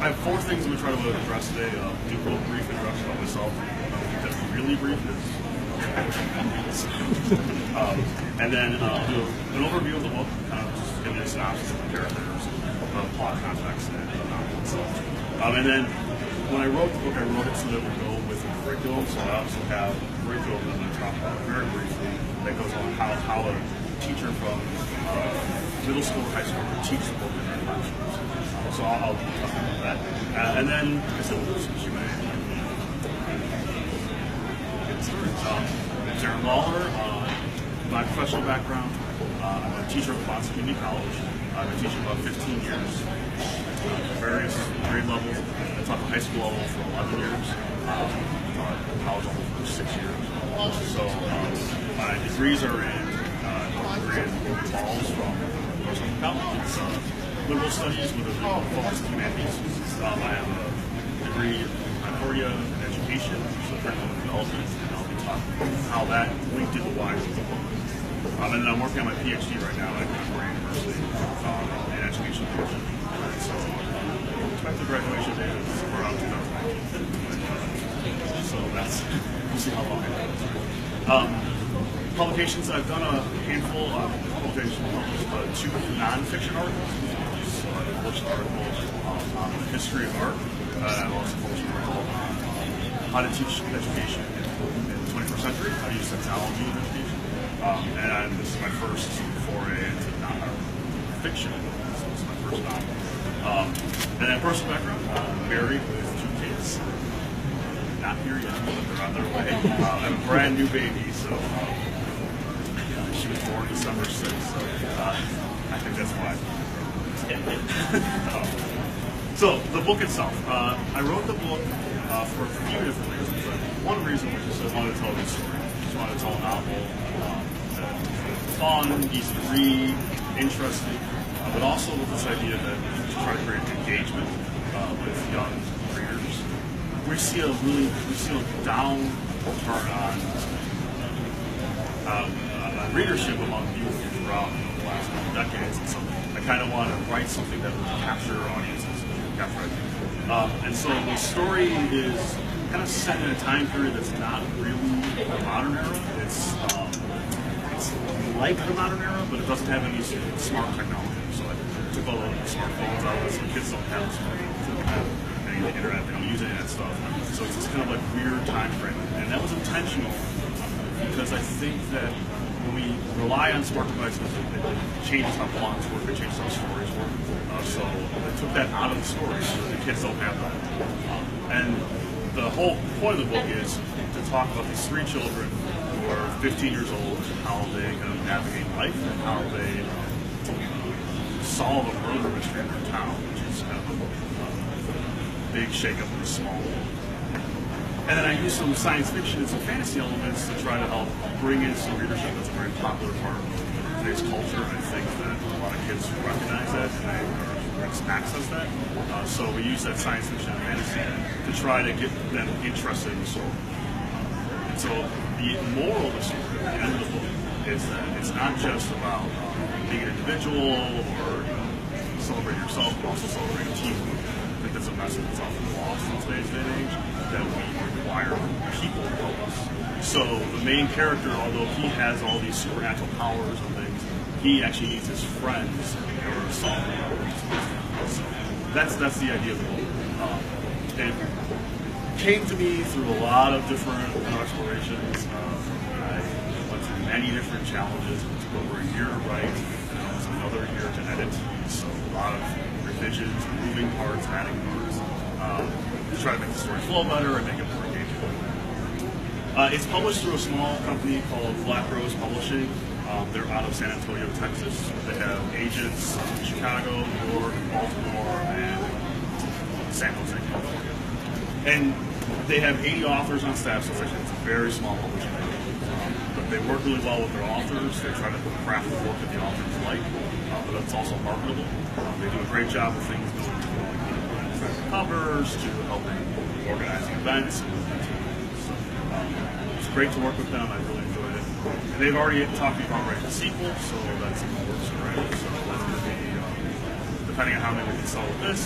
I have four things I'm going to try to address today. Do a real brief introduction about myself. Keep that really brief because and then I'll do an overview of the book, kind of just give you a synopsis of the characters, plot context, and the novel itself. And then when I wrote the book, I wrote it so that it would go with a curriculum. So I also have a curriculum that I'm going to talk about very briefly that goes on how a teacher from middle school or high school can teach the book in their classrooms. So I'll talk about that. And then, like I said, we'll do some Q&A. I'm Darren Lawler. My professional background, I'm a teacher at Boston Community College. I've been teaching about 15 years, various grade levels. I taught the high school level for 11 years, taught college level for 6 years. So my degrees are in degree in balls from Naperville College. It's liberal studies with a focus in humanities. I have a degree in minority in education, so curriculum development, and I'll be talking how that linked into why it's the book. And then I'm working on my PhD right now at Naperville University in education division. So expected graduation date is around 2019. So that's, we'll see how long it goes. Publications, I've done a handful of publications, published 2 nonfiction articles. So I published articles on the history of art. I've also published an article on how to teach education in the 21st century, how to use technology in education. And this is my first foray into non-fiction. So this is my first novel. And then personal background, married with 2 kids. Not here yet, but they're on their way. I have a brand new baby, so she was born December 6th, so I think that's why. So the book itself, I wrote the book for a few different reasons. One reason was just I wanted to tell a good story. I just wanted to tell a novel. Fun, easy to read, interesting, but also with this idea that to try to create engagement with young readers. We see a downturn on readership among youth throughout the last couple decades, and so I kind of want to write something that would capture audiences, and so the story is kind of set in a time period that's not really the modern era. It's like the modern era, but it doesn't have any smart technology. So I took all the smartphones out of it, so kids don't have smartphones, they don't have any of the internet, they don't use any of that stuff. So it's this kind of like weird time frame, and that was intentional because I think that when we rely on smart devices, it changes how plots work, it changes how stories work. So I took that out of the story so that the kids don't have that. And the whole point of the book is to talk about these 3 children who are 15 years old and how they kind of navigate life and how they solve a murder mystery in their town, which is kind of a big shakeup in a small world. And then I use some science fiction and some fantasy elements to try to help bring in some readership. That's a very popular part of today's culture. I think that a lot of kids recognize that and they access that. So we use that science fiction and fantasy to try to get them interested in the story. And so the moral of the story at the end of the book is that it's not just about being an individual or celebrating yourself, but also celebrating teamwork. I think that's a message that's often lost in today's day and age, that we require people to help us. So the main character, although he has all these supernatural powers and things, he actually needs his friends in order to solve the problems. So that's the idea of the book. It came to me through a lot of different explorations. I went through many different challenges. It took over a year to write, and it was another year to edit. So a lot of revisions, moving parts, adding parts, to try to make the story flow better and make it more engaging. It's published through a small company called Black Rose Publishing. They're out of San Antonio, Texas. They have agents in Chicago, New York, Baltimore, and San Jose, California. And they have 80 authors on staff, so it's a very small publishing company. But they work really well with their authors. They try to craft the work that the authors like, but it's also marketable. They do a great job of things going from covers to helping organizing events. So, it's great to work with them. I really enjoyed it. And they've already talked to me about writing a sequel, so that's in the works already. So that's going to be, depending on how many we can sell with this,